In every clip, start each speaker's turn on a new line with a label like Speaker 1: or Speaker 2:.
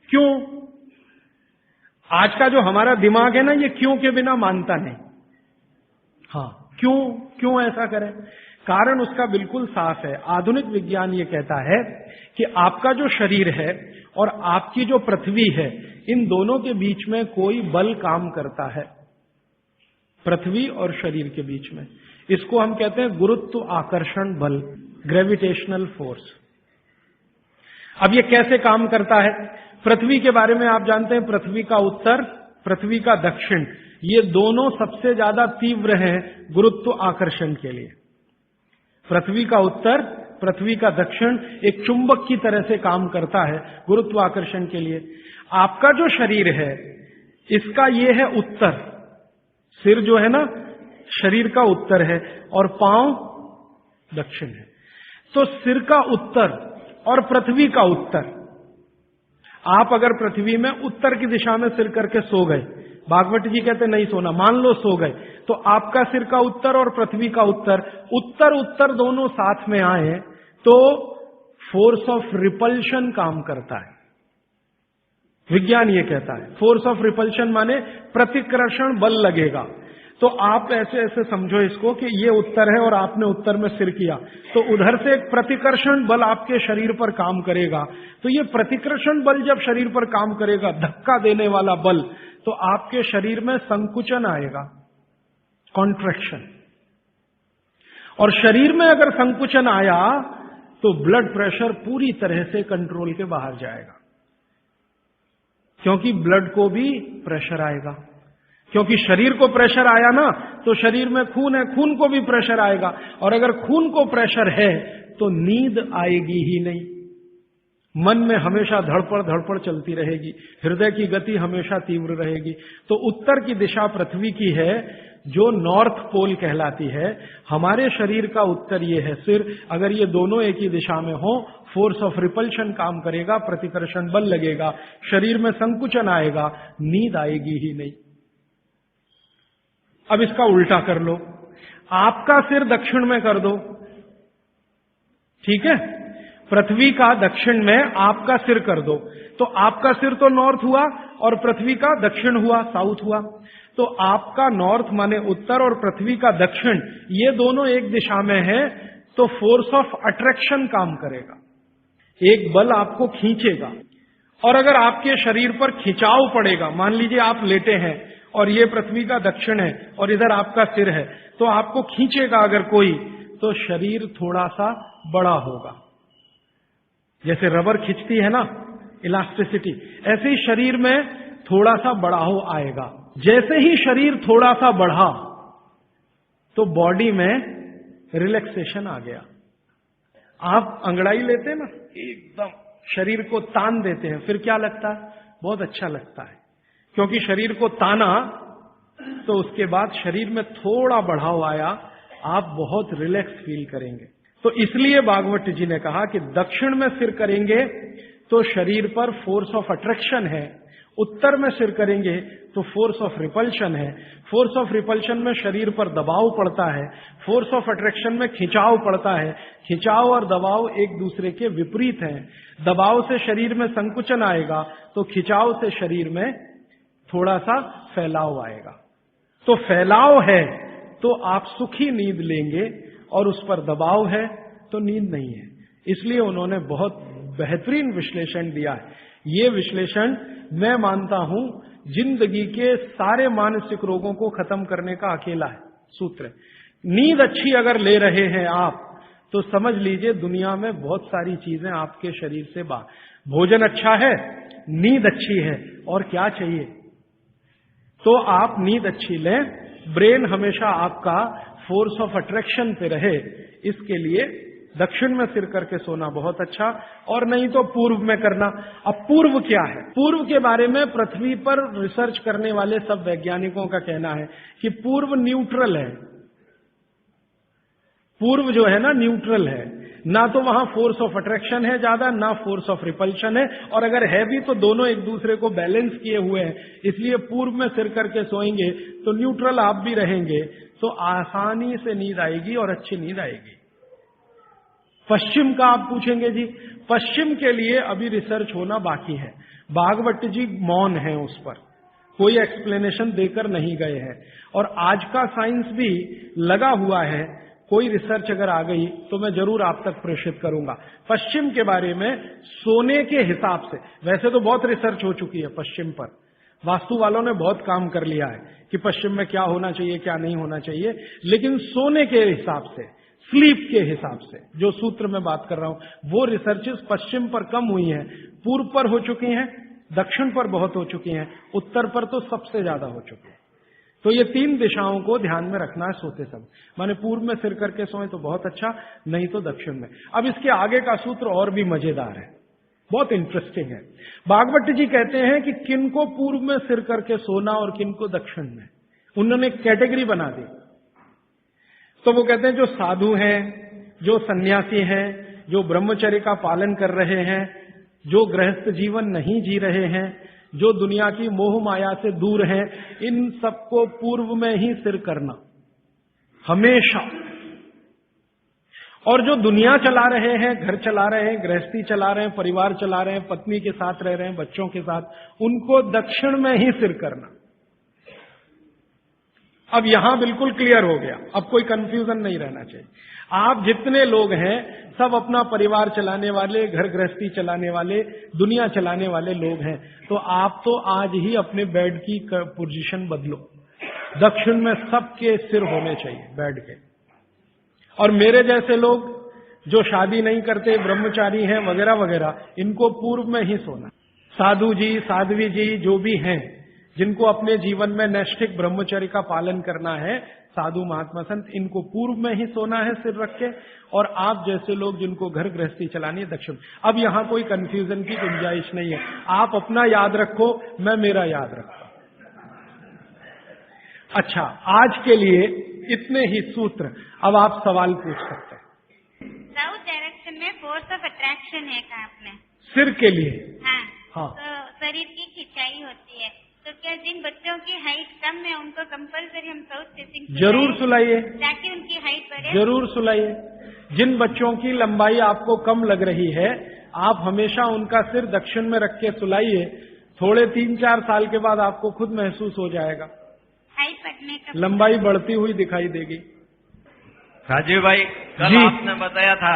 Speaker 1: क्यों? आज का जो हमारा दिमाग है ना, ये क्यों के बिना मानता नहीं। हाँ, क्यों ऐसा करें? कारण उसका बिल्कुल साफ है। आधुनिक विज्ञान ये कहता है कि आपका जो शरीर है और आपकी जो पृथ्वी है, इन दोनों के बीच में कोई बल काम करता है, पृथ्वी और शरीर के बीच में। इसको हम कहते हैं गुरुत्व आकर्षण बल, ग्रेविटेशनल फोर्स। अब ये कैसे काम करता है? पृथ्वी के बारे में आप जानते हैं, पृथ्वी का उत्तर, पृथ्वी का दक्षिण, ये दोनों सबसे ज्यादा तीव्र हैं गुरुत्व आकर्षण के लिए। पृथ्वी का उत्तर, पृथ्वी का दक्षिण एक चुंबक की तरह से काम करता है गुरुत्वाकर्षण के लिए। आपका जो शरीर है, इसका ये है उत्तर, सिर जो है ना शरीर का उत्तर है और पांव दक्षिण है। तो सिर का उत्तर और पृथ्वी का उत्तर, आप अगर पृथ्वी में उत्तर की दिशा में सिर करके सो गए, भागवत जी कहते नहीं सोना, मान लो सो गए, तो आपका सिर का उत्तर और पृथ्वी का उत्तर, उत्तर दोनों साथ में आए तो फोर्स ऑफ रिपल्शन काम करता है। विज्ञान ये कहता है फोर्स ऑफ रिपल्शन माने प्रतिकर्षण बल लगेगा। तो आप ऐसे ऐसे समझो इसको कि ये उत्तर है और आपने उत्तर में सिर किया, तो उधर से एक प्रतिकर्षण बल आपके शरीर पर काम करेगा। तो ये प्रतिकर्षण बल जब शरीर पर काम करेगा, धक्का देने वाला बल, तो आपके शरीर में संकुचन आएगा, कॉन्ट्रैक्शन। और शरीर में अगर संकुचन आया तो ब्लड प्रेशर पूरी तरह से कंट्रोल के बाहर जाएगा, क्योंकि ब्लड को भी प्रेशर आएगा। क्योंकि शरीर को प्रेशर आया ना, तो शरीर में खून है, खून को भी प्रेशर आएगा, और अगर खून को प्रेशर है तो नींद आएगी ही नहीं। मन में हमेशा धड़पड़ चलती रहेगी, हृदय की गति हमेशा तीव्र रहेगी। तो उत्तर की दिशा पृथ्वी की है, जो नॉर्थ पोल कहलाती है। हमारे शरीर का उत्तर ये है सिर। अगर ये दोनों एक ही दिशा में हो, फोर्स ऑफ रिपल्शन काम करेगा, प्रतिकर्षण बल लगेगा, शरीर में संकुचन आएगा, नींद आएगी ही नहीं। अब इसका उल्टा कर लो, आपका सिर दक्षिण में कर दो, ठीक है? पृथ्वी का दक्षिण में आपका सिर कर दो, तो आपका सिर तो नॉर्थ हुआ और पृथ्वी का दक्षिण हुआ, साउथ हुआ। तो आपका नॉर्थ माने उत्तर और पृथ्वी का दक्षिण, ये दोनों एक दिशा में है, तो फोर्स ऑफ अट्रैक्शन काम करेगा, एक बल आपको खींचेगा। और अगर आपके शरीर पर खिंचाव पड़ेगा, मान लीजिए आप लेटे हैं और ये पृथ्वी का दक्षिण है और इधर आपका सिर है, तो आपको खींचेगा अगर कोई, तो शरीर थोड़ा सा बड़ा होगा। जैसे रबर खींचती है ना, इलास्टिसिटी, ऐसे ही शरीर में थोड़ा सा बढ़ाव आएगा। जैसे ही शरीर थोड़ा सा बढ़ा तो बॉडी में रिलैक्सेशन आ गया। आप अंगड़ाई लेते हैं ना, एकदम शरीर को तान देते हैं, फिर क्या लगता है? बहुत अच्छा लगता है, क्योंकि शरीर को ताना तो उसके बाद शरीर में थोड़ा बढ़ाव आया, आप बहुत रिलैक्स फील करेंगे। तो इसलिए भागवत जी ने कहा कि दक्षिण में सिर करेंगे तो शरीर पर फोर्स ऑफ अट्रैक्शन है, उत्तर में सिर करेंगे तो फोर्स ऑफ रिपल्शन है। फोर्स ऑफ रिपल्शन में शरीर पर दबाव पड़ता है, फोर्स ऑफ अट्रैक्शन में खिंचाव पड़ता है। खिंचाव और दबाव एक दूसरे के विपरीत हैं। दबाव से शरीर में संकुचन आएगा, तो खिंचाव से शरीर में थोड़ा सा फैलाव आएगा। तो फैलाव है तो आप सुखी नींद लेंगे, और उस पर दबाव है तो नींद नहीं है। इसलिए उन्होंने बहुत बेहतरीन विश्लेषण दिया है। ये विश्लेषण मैं मानता हूं जिंदगी के सारे मानसिक रोगों को खत्म करने का अकेला है सूत्र। नींद अच्छी अगर ले रहे हैं आप, तो समझ लीजिए दुनिया में बहुत सारी चीजें आपके शरीर से बाहर। भोजन अच्छा है, नींद अच्छी है, और क्या चाहिए? तो आप नींद अच्छी लें, ब्रेन हमेशा आपका फोर्स ऑफ अट्रैक्शन पे रहे, इसके लिए दक्षिण में सिर करके सोना बहुत अच्छा, और नहीं तो पूर्व में करना। अब पूर्व क्या है? पूर्व के बारे में पृथ्वी पर रिसर्च करने वाले सब वैज्ञानिकों का कहना है कि पूर्व न्यूट्रल है। पूर्व जो है ना न्यूट्रल है, ना तो वहां फोर्स ऑफ अट्रैक्शन है ज्यादा, ना फोर्स ऑफ रिपल्शन है, और अगर है भी तो दोनों एक दूसरे को बैलेंस किए हुए हैं। इसलिए पूर्व में सिर करके सोएंगे तो न्यूट्रल आप भी रहेंगे, तो आसानी से नींद आएगी और अच्छी नींद आएगी। पश्चिम का आप पूछेंगे जी, पश्चिम के लिए अभी रिसर्च होना बाकी है। भागवत जी मौन है उस पर, कोई एक्सप्लेनेशन देकर नहीं गए हैं। और आज का साइंस भी लगा हुआ है, कोई रिसर्च अगर आ गई तो मैं जरूर आप तक प्रेषित करूंगा। पश्चिम के बारे में सोने के हिसाब से, वैसे तो बहुत रिसर्च हो चुकी है पश्चिम पर, वास्तु वालों ने बहुत काम कर लिया है कि पश्चिम में क्या होना चाहिए क्या नहीं होना चाहिए, लेकिन सोने के हिसाब से, स्लीप के हिसाब से जो सूत्र में बात कर रहा हूं, वो रिसर्चेस पश्चिम पर कम हुई हैं, पूर्व पर हो चुकी हैं, दक्षिण पर बहुत हो चुकी हैं, उत्तर पर तो सबसे ज्यादा हो चुकी है। तो ये 3 दिशाओं को ध्यान में रखना है सोते समय। माने पूर्व में सिर करके सोए तो बहुत अच्छा, नहीं तो दक्षिण में। अब इसके आगे का सूत्र और भी मजेदार है, बहुत इंटरेस्टिंग है। भागवत जी कहते हैं कि किन को पूर्व में सिर करके सोना और किन को दक्षिण में, उन्होंने कैटेगरी बना दी। तो वो कहते हैं जो साधु हैं, जो सन्यासी हैं, जो ब्रह्मचर्य का पालन कर रहे हैं, जो गृहस्थ जीवन नहीं जी रहे हैं, जो दुनिया की मोह माया से दूर हैं, इन सबको पूर्व में ही सिर करना हमेशा। और जो दुनिया चला रहे हैं, घर चला रहे हैं, गृहस्थी चला रहे हैं, परिवार चला रहे हैं, पत्नी के साथ रह रहे हैं, बच्चों के साथ, उनको दक्षिण में ही सिर करना। अब यहां बिल्कुल क्लियर हो गया, अब कोई कंफ्यूजन नहीं रहना चाहिए। आप जितने लोग हैं सब अपना परिवार चलाने वाले, घर गृहस्थी चलाने वाले, दुनिया चलाने वाले लोग हैं, तो आप तो आज ही अपने बेड की पोजीशन बदलो। दक्षिण में सबके सिर होने चाहिए बेड के। और मेरे जैसे लोग जो शादी नहीं करते, ब्रह्मचारी हैं वगैरह वगैरह, इनको पूर्व में ही सोना। साधु जी, साध्वी जी जो भी हैं, जिनको अपने जीवन में नैष्ठिक ब्रह्मचर्य का पालन करना है, साधु महात्मा संत, इनको पूर्व में ही सोना है सिर रख के। और आप जैसे लोग जिनको घर गृहस्थी चलानी है, दक्षिण। अब यहां कोई कंफ्यूजन की गुंजाइश नहीं है, आप अपना याद रखो, मैं मेरा याद रखता हूं। अच्छा, आज के लिए इतने ही सूत्र। अब आप सवाल पूछ सकते हैं।
Speaker 2: साउथ डायरेक्शन में फोर्स ऑफ अट्रैक्शन है कहा आपने?
Speaker 1: सिर के लिए?
Speaker 2: हाँ। तो शरीर की खिंचाई होती है, तो क्या जिन बच्चों की हाइट कम है उनको कंपलसरी हम साउथ फेसिंग
Speaker 1: जरूर सुलाइए,
Speaker 2: ताकि उनकी हाइट बढ़े?
Speaker 1: जरूर सुलाइए। जिन बच्चों की लंबाई आपको कम लग रही है, आप हमेशा उनका सिर दक्षिण में रख के सुलाइए। थोड़े 3-4 साल के बाद आपको खुद महसूस हो जाएगा,
Speaker 2: हाइट बढ़ने का,
Speaker 1: लंबाई बढ़ती हुई दिखाई देगी।
Speaker 3: राजीव भाई, कल आपने बताया था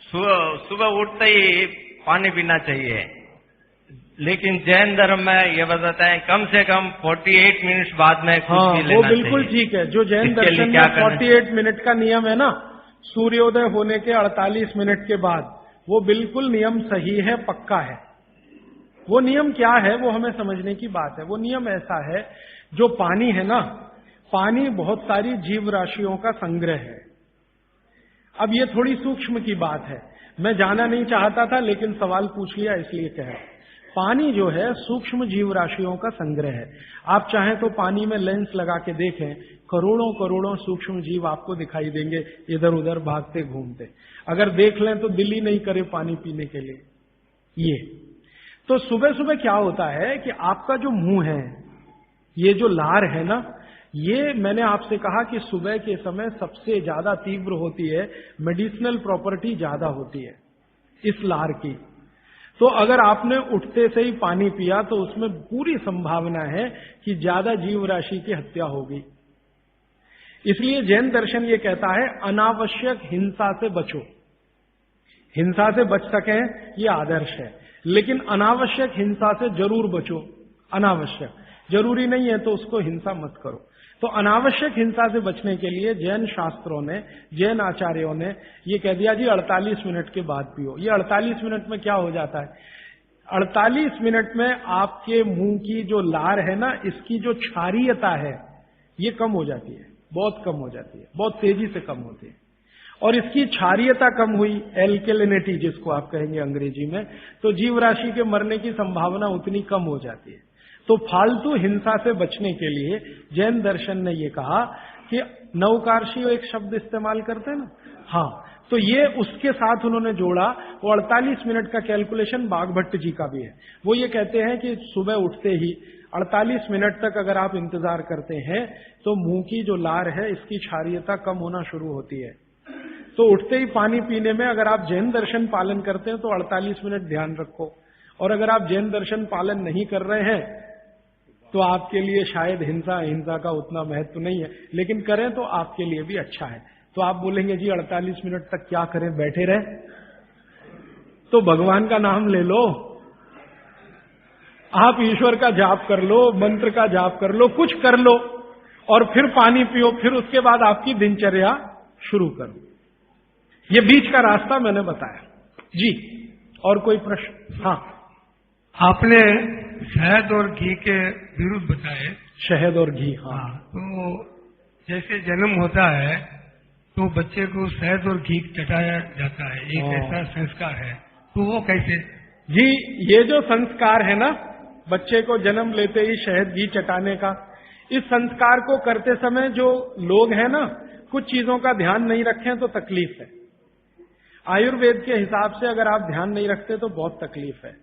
Speaker 3: सुबह उठते ही पानी पीना चाहिए, लेकिन जैन धर्म में ये बताते हैं कम से कम 48 मिनट बाद में कुछ भी लेना चाहिए।
Speaker 1: वो बिल्कुल ठीक है। जो जैन दर्शन में 48 मिनट का नियम है ना, सूर्योदय होने के 48 मिनट के बाद, वो बिल्कुल नियम सही है, पक्का है। वो नियम क्या है वो हमें समझने की बात है। वो नियम ऐसा है, जो पानी है ना, पानी बहुत सारी जीव राशियों का संग्रह है। अब ये थोड़ी सूक्ष्म की बात है, मैं जाना नहीं चाहता था लेकिन सवाल पूछ लिया इसलिए कह रहा हूं। पानी जो है सूक्ष्म जीव राशियों का संग्रह है। आप चाहें तो पानी में लेंस लगा के देखें, करोड़ों करोड़ों सूक्ष्म जीव आपको दिखाई देंगे इधर उधर भागते घूमते। अगर देख लें तो दिल ही नहीं करे पानी पीने के लिए। ये तो सुबह सुबह क्या होता है कि आपका जो मुंह है, ये जो लार है ना, ये मैंने आपसे कहा कि सुबह के समय सबसे ज्यादा तीव्र होती है, मेडिसिनल प्रॉपर्टी ज्यादा होती है इस लार की। तो अगर आपने उठते से ही पानी पिया तो उसमें पूरी संभावना है कि ज्यादा जीव राशि की हत्या होगी। इसलिए जैन दर्शन ये कहता है अनावश्यक हिंसा से बचो। हिंसा से बच सके ये आदर्श है, लेकिन अनावश्यक हिंसा से जरूर बचो। अनावश्यक, जरूरी नहीं है तो उसको हिंसा मत करो। तो अनावश्यक हिंसा से बचने के लिए जैन शास्त्रों ने, जैन आचार्यों ने ये कह दिया जी 48 मिनट के बाद पियो। ये 48 मिनट में क्या हो जाता है, 48 मिनट में आपके मुंह की जो लार है ना, इसकी जो क्षारीयता है ये कम हो जाती है, बहुत कम हो जाती है, बहुत तेजी से कम होती है। और इसकी क्षारीयता कम हुई, एल्केलिनिटी जिसको आप कहेंगे अंग्रेजी में, तो जीव राशि के मरने की संभावना उतनी कम हो जाती है। तो फालतू हिंसा से बचने के लिए जैन दर्शन ने ये कहा कि नवकार्षी एक शब्द इस्तेमाल करते हैं ना, हाँ, तो ये उसके साथ उन्होंने जोड़ा। वो 48 मिनट का कैलकुलेशन बागभट्ट जी का भी है। वो ये कहते हैं कि सुबह उठते ही 48 मिनट तक अगर आप इंतजार करते हैं तो मुंह की जो लार है इसकी क्षारीयता कम होना शुरू होती है। तो उठते ही पानी पीने में अगर आप जैन दर्शन पालन करते हैं तो 48 मिनट ध्यान रखो। और अगर आप जैन दर्शन पालन नहीं कर रहे हैं तो आपके लिए शायद हिंसा का उतना महत्व नहीं है, लेकिन करें तो आपके लिए भी अच्छा है। तो आप बोलेंगे जी 48 मिनट तक क्या करें, बैठे रहे? तो भगवान का नाम ले लो, आप ईश्वर का जाप कर लो, मंत्र का जाप कर लो, कुछ कर लो और फिर पानी पियो, फिर उसके बाद आपकी दिनचर्या शुरू करो। ये बीच का रास्ता मैंने बताया जी। और कोई प्रश्न? हाँ,
Speaker 4: आपने शहद और घी के विरुद्ध बताए।
Speaker 1: शहद और घी, हाँ।
Speaker 4: तो जैसे जन्म होता है तो बच्चे को शहद और घी चटाया जाता है, एक ऐसा संस्कार है, तो वो कैसे?
Speaker 1: जी, ये जो संस्कार है ना, बच्चे को जन्म लेते ही शहद घी चटाने का, इस संस्कार को करते समय जो लोग हैं ना, कुछ चीजों का ध्यान नहीं रखें तो तकलीफ है। आयुर्वेद के हिसाब से अगर आप ध्यान नहीं रखते तो बहुत तकलीफ है।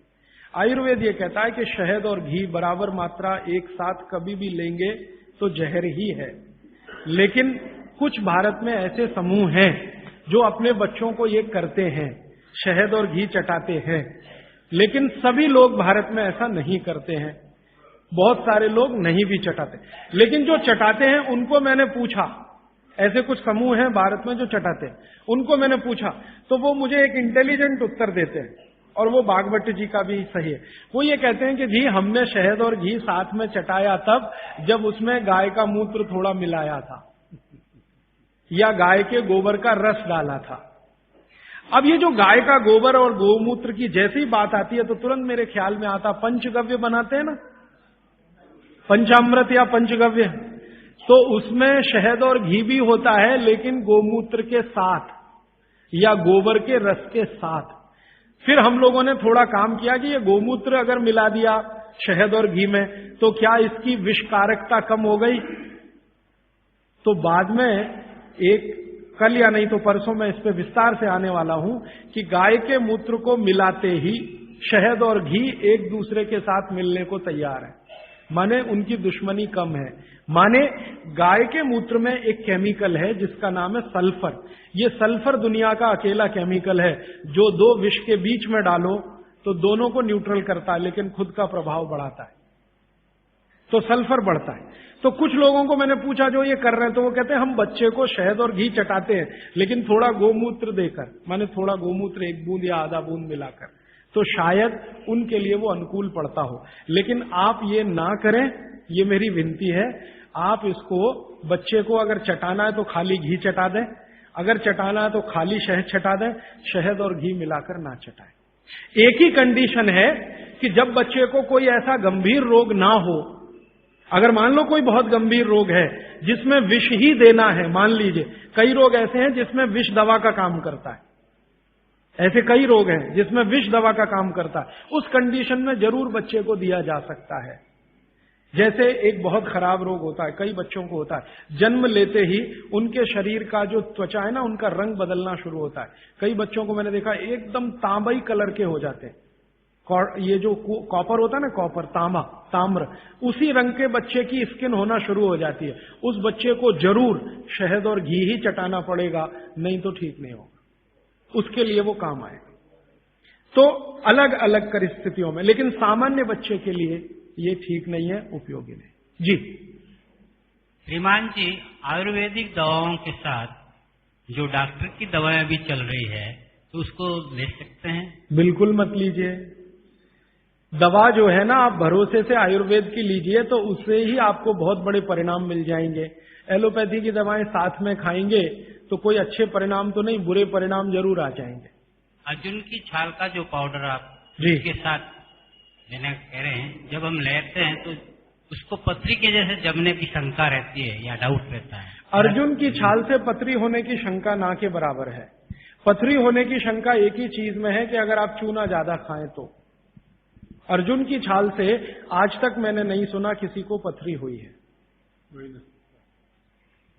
Speaker 1: आयुर्वेद ये कहता है कि शहद और घी बराबर मात्रा एक साथ कभी भी लेंगे तो जहर ही है। लेकिन कुछ भारत में ऐसे समूह हैं जो अपने बच्चों को ये करते हैं, शहद और घी चटाते हैं, लेकिन सभी लोग भारत में ऐसा नहीं करते हैं। बहुत सारे लोग नहीं भी चटाते, लेकिन जो चटाते हैं उनको मैंने पूछा, ऐसे कुछ समूह हैं भारत में जो चटाते हैं, उनको मैंने पूछा तो वो मुझे एक इंटेलिजेंट उत्तर देते हैं, और वो बागवट जी का भी सही है। वो ये कहते हैं कि जी हमने शहद और घी साथ में चटाया तब जब उसमें गाय का मूत्र थोड़ा मिलाया था या गाय के गोबर का रस डाला था। अब ये जो गाय का गोबर और गोमूत्र की जैसी बात आती है तो तुरंत मेरे ख्याल में आता, पंचगव्य बनाते हैं ना, पंचामृत या पंचगव्य, तो उसमें शहद और घी भी होता है, लेकिन गोमूत्र के साथ या गोबर के रस के साथ। फिर हम लोगों ने थोड़ा काम किया कि ये गोमूत्र अगर मिला दिया शहद और घी में तो क्या इसकी विषकारकता कम हो गई? तो बाद में कल या नहीं तो परसों मैं इस पे विस्तार से आने वाला हूं कि गाय के मूत्र को मिलाते ही शहद और घी एक दूसरे के साथ मिलने को तैयार है, माने उनकी दुश्मनी कम है। माने गाय के मूत्र में एक केमिकल है जिसका नाम है सल्फर। ये सल्फर दुनिया का अकेला केमिकल है जो दो विष के बीच में डालो तो दोनों को न्यूट्रल करता है, लेकिन खुद का प्रभाव बढ़ाता है, तो सल्फर बढ़ता है। तो कुछ लोगों को मैंने पूछा जो ये कर रहे हैं, तो वो कहते हैं हम बच्चे को शहद और घी चटाते हैं, लेकिन थोड़ा गोमूत्र देकर, माने थोड़ा गोमूत्र एक बूंद या आधा बूंद मिलाकर, तो शायद उनके लिए वो अनुकूल पड़ता हो। लेकिन आप ये ना करें, ये मेरी विनती है। आप इसको, बच्चे को अगर चटाना है तो खाली घी चटा दें, अगर चटाना है तो खाली शहद चटा दें, शहद और घी मिलाकर ना चटाएं। एक ही कंडीशन है कि जब बच्चे को कोई ऐसा गंभीर रोग ना हो, अगर मान लो कोई बहुत गंभीर रोग है जिसमें विष ही देना है, मान लीजिए कई रोग ऐसे हैं जिसमें विष दवा का काम करता है, ऐसे कई रोग हैं जिसमें विष दवा का काम करता है, उस कंडीशन में जरूर बच्चे को दिया जा सकता है। जैसे एक बहुत खराब रोग होता है, कई बच्चों को होता है, जन्म लेते ही उनके शरीर का जो त्वचा है ना, उनका रंग बदलना शुरू होता है। कई बच्चों को मैंने देखा एकदम तांबई कलर के हो जाते हैं, ये जो कॉपर होता है ना, कॉपर, ताम्र, उसी रंग के बच्चे की स्किन होना शुरू हो जाती है। उस बच्चे को जरूर शहद और घी ही चटाना पड़ेगा, नहीं तो ठीक नहीं होगा, उसके लिए वो काम आएगा। तो अलग अलग परिस्थितियों में, लेकिन सामान्य बच्चे के लिए ये ठीक नहीं है, उपयोगी नहीं। जी
Speaker 5: श्रीमान जी, आयुर्वेदिक दवाओं के साथ जो डॉक्टर की दवाएं भी चल रही है तो उसको ले सकते हैं?
Speaker 1: बिल्कुल मत लीजिए। दवा जो है ना, आप भरोसे से आयुर्वेद की लीजिए तो उससे ही आपको बहुत बड़े परिणाम मिल जाएंगे। एलोपैथी की दवाएं साथ में खाएंगे तो कोई अच्छे परिणाम तो नहीं, बुरे परिणाम जरूर आ जाएंगे।
Speaker 5: अर्जुन की छाल का जो पाउडर आप
Speaker 1: जी
Speaker 5: के साथ लेना कह रहे हैं, जब हम लेते हैं तो उसको पथरी के जैसे जमने की शंका रहती है या डाउट रहता है?
Speaker 1: अर्जुन की छाल से पथरी होने की शंका ना के बराबर है। पथरी होने की शंका एक ही चीज में है कि अगर आप चूना ज्यादा खाएं तो। अर्जुन की छाल से आज तक मैंने नहीं सुना किसी को पथरी हुई है,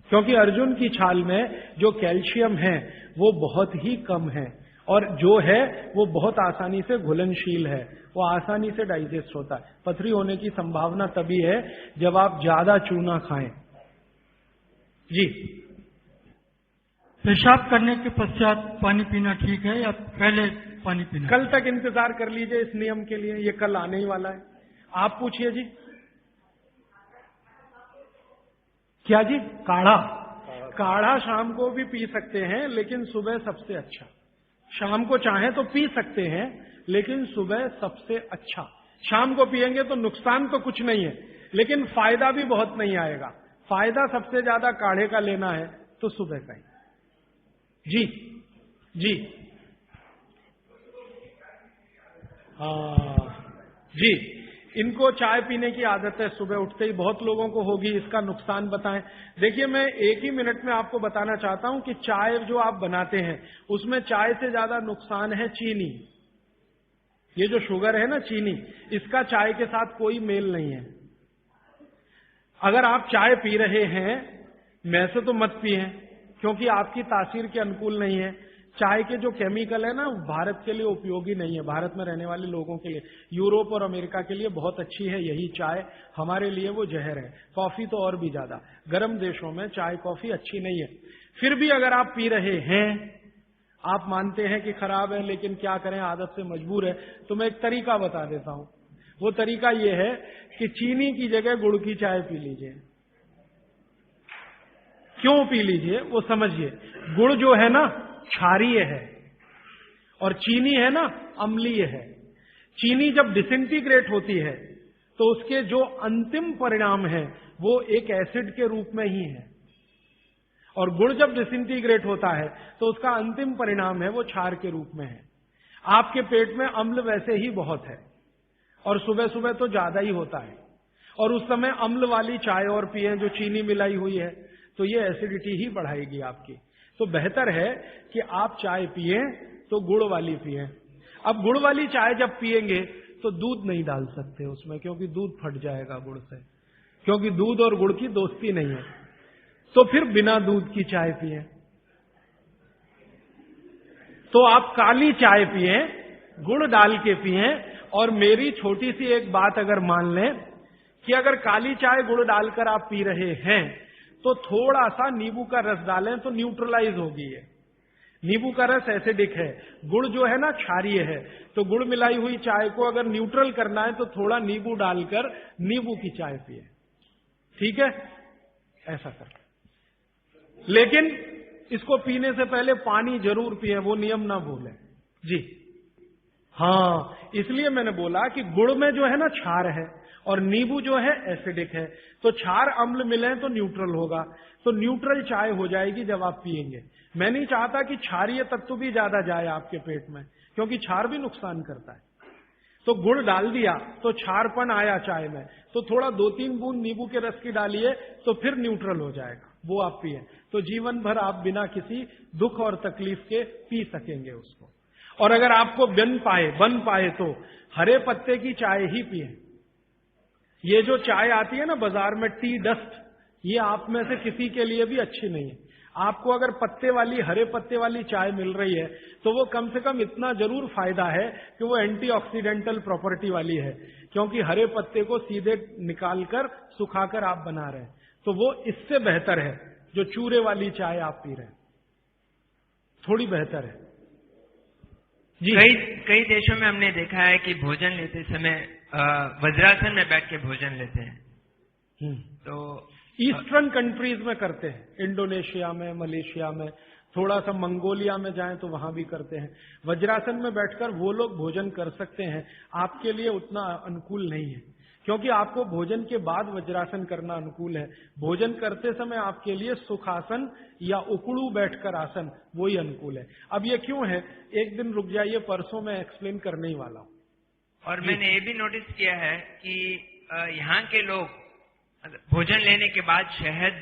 Speaker 1: क्योंकि अर्जुन की छाल में जो कैल्शियम है वो बहुत ही कम है, और जो है वो बहुत आसानी से घुलनशील है, वो आसानी से डाइजेस्ट होता है। पथरी होने की संभावना तभी है जब आप ज्यादा चूना खाएं। जी,
Speaker 4: पेशाब करने के पश्चात पानी पीना ठीक है या पहले पानी पीना।
Speaker 1: कल तक इंतजार कर लीजिए इस नियम के लिए, ये कल आने ही वाला है। आप पूछिए जी। क्या जी? काढ़ा शाम को भी पी सकते हैं, लेकिन सुबह सबसे अच्छा। शाम को चाहें तो पी सकते हैं, लेकिन सुबह सबसे अच्छा। शाम को पिएंगे तो नुकसान तो कुछ नहीं है, लेकिन फायदा भी बहुत नहीं आएगा। फायदा सबसे ज्यादा काढ़े का लेना है तो सुबह का ही। जी जी, इनको चाय पीने की आदत है सुबह उठते ही, बहुत लोगों को होगी। इसका नुकसान बताएं। देखिए, मैं एक ही मिनट में आपको बताना चाहता हूं कि चाय जो आप बनाते हैं उसमें चाय से ज्यादा नुकसान है चीनी। ये जो शुगर है ना, चीनी, इसका चाय के साथ कोई मेल नहीं है। अगर आप चाय पी रहे हैं, मैं से तो मत पिए, क्योंकि आपकी तासीर के अनुकूल नहीं है। चाय के जो केमिकल है ना, भारत के लिए उपयोगी नहीं है, भारत में रहने वाले लोगों के लिए। यूरोप और अमेरिका के लिए बहुत अच्छी है यही चाय, हमारे लिए वो जहर है। कॉफी तो और भी ज्यादा, गर्म देशों में चाय कॉफी अच्छी नहीं है। फिर भी अगर आप पी रहे हैं, आप मानते हैं कि खराब है, लेकिन क्या करें, आदत से मजबूर है, तो मैं एक तरीका बता देता हूं। वो तरीका ये है कि चीनी की जगह गुड़ की चाय पी लीजिए। क्यों पी लीजिए वो समझिए। गुड़ जो है ना क्षारीय है, और चीनी है ना अम्लीय है। चीनी जब डिसइंटीग्रेट होती है तो उसके जो अंतिम परिणाम है वो एक एसिड के रूप में ही है, और गुड़ जब डिसइंटीग्रेट होता है तो उसका अंतिम परिणाम है वो क्षार के रूप में है। आपके पेट में अम्ल वैसे ही बहुत है, और सुबह सुबह तो ज्यादा ही होता है, और उस समय अम्ल वाली चाय और पिए जो चीनी मिलाई हुई है, तो ये एसिडिटी ही बढ़ाएगी आपकी। तो बेहतर है कि आप चाय पिए तो गुड़ वाली पिए। अब गुड़ वाली चाय जब पिएंगे तो दूध नहीं डाल सकते उसमें, क्योंकि दूध फट जाएगा गुड़ से, क्योंकि दूध और गुड़ की दोस्ती नहीं है। तो फिर बिना दूध की चाय पिए। तो आप काली चाय पिए, गुड़ डाल के पिए। और मेरी छोटी सी एक बात अगर मान लें कि अगर काली चाय गुड़ डालकर आप पी रहे हैं तो थोड़ा सा नींबू का रस डालें तो न्यूट्रलाइज होगी ये। नींबू का रस एसिडिक है, गुड़ जो है ना क्षारीय है, तो गुड़ मिलाई हुई चाय को अगर न्यूट्रल करना है तो थोड़ा नींबू डालकर नींबू की चाय पिए। ठीक है, ऐसा कर। लेकिन इसको पीने से पहले पानी जरूर पिए, वो नियम ना भूलें जी। हाँ, इसलिए मैंने बोला कि गुड़ में जो है ना क्षार है और नींबू जो है एसिडिक है, तो क्षार अम्ल मिले तो न्यूट्रल होगा, तो न्यूट्रल चाय हो जाएगी जब आप पिएंगे। मैं नहीं चाहता कि क्षारीय तत्व भी ज्यादा जाए आपके पेट में, क्योंकि क्षार भी नुकसान करता है। तो गुड़ डाल दिया तो क्षारपन आया चाय में, तो थोड़ा 2-3 बूंद नींबू के रस की डालिए तो फिर न्यूट्रल हो जाएगा, वो आप पिए। तो जीवन भर आप बिना किसी दुख और तकलीफ के पी सकेंगे उसको। और अगर आपको बन पाए तो हरे पत्ते की चाय ही पिए। ये जो चाय आती है ना बाजार में, टी डस्ट, ये आप में से किसी के लिए भी अच्छी नहीं है। आपको अगर पत्ते वाली, हरे पत्ते वाली चाय मिल रही है तो वो कम से कम इतना जरूर फायदा है कि वो एंटीऑक्सीडेंटल प्रॉपर्टी वाली है, क्योंकि हरे पत्ते को सीधे निकालकर सुखाकर आप बना रहे हैं। तो वो इससे बेहतर है जो चूरे वाली चाय आप पी रहे हैं, थोड़ी बेहतर है जी।
Speaker 6: कई देशों में हमने देखा है कि भोजन लेते समय वज्रासन में बैठ के भोजन लेते हैं। तो
Speaker 1: ईस्टर्न कंट्रीज में करते हैं, इंडोनेशिया में, मलेशिया में, थोड़ा सा मंगोलिया में जाएं तो वहां भी करते हैं। वज्रासन में बैठकर वो लोग भोजन कर सकते हैं, आपके लिए उतना अनुकूल नहीं है, क्योंकि आपको भोजन के बाद वज्रासन करना अनुकूल है। भोजन करते समय आपके लिए सुखासन या उकड़ू बैठकर आसन वही अनुकूल है। अब ये क्यों है, एक दिन रुक जाइए, परसों मैं एक्सप्लेन करने ही वाला हूं।
Speaker 6: और मैंने ये भी नोटिस किया है कि यहाँ के लोग भोजन लेने के बाद शहद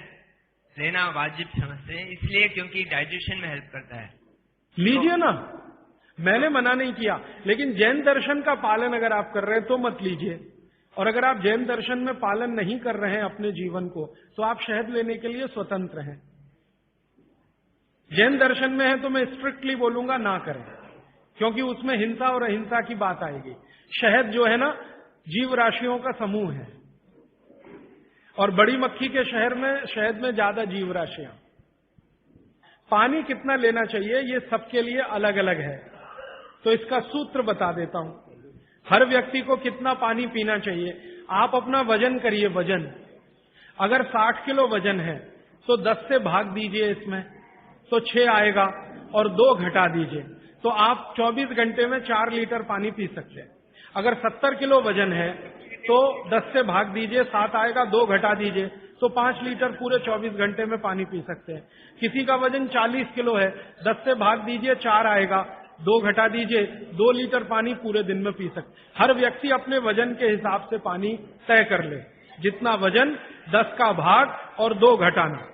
Speaker 6: लेना वाजिब समझते हैं, इसलिए क्योंकि डाइजेशन में हेल्प करता है।
Speaker 1: लीजिए ना, मैंने मना नहीं किया, लेकिन जैन दर्शन का पालन अगर आप कर रहे हैं तो मत लीजिए। और अगर आप जैन दर्शन में पालन नहीं कर रहे हैं अपने जीवन को, तो आप शहद लेने के लिए स्वतंत्र हैं। जैन दर्शन में है तो मैं स्ट्रिक्टली बोलूंगा ना करें, क्योंकि उसमें हिंसा और अहिंसा की बात आएगी। शहद जो है ना जीव राशियों का समूह है, और बड़ी मक्खी के शहद में ज्यादा जीव राशियां। पानी कितना लेना चाहिए ये सबके लिए अलग अलग है। तो इसका सूत्र बता देता हूं। हर व्यक्ति को कितना पानी पीना चाहिए, आप अपना वजन करिए। वजन अगर 60 किलो वजन है तो 10 से भाग दीजिए इसमें, तो 6 आएगा और 2 घटा दीजिए, तो आप 24 घंटे में 4 लीटर पानी पी सकते हैं। अगर 70 किलो वजन है तो 10 से भाग दीजिए, 7 आएगा, 2 घटा दीजिए, तो 5 लीटर पूरे 24 घंटे में पानी पी सकते हैं। किसी का वजन 40 किलो है, 10 से भाग दीजिए, 4 आएगा, 2 घटा दीजिए, 2 लीटर पानी पूरे दिन में पी सकते। हर व्यक्ति अपने वजन के हिसाब से पानी तय कर ले, जितना वजन 10 का भाग और 2 घटाना।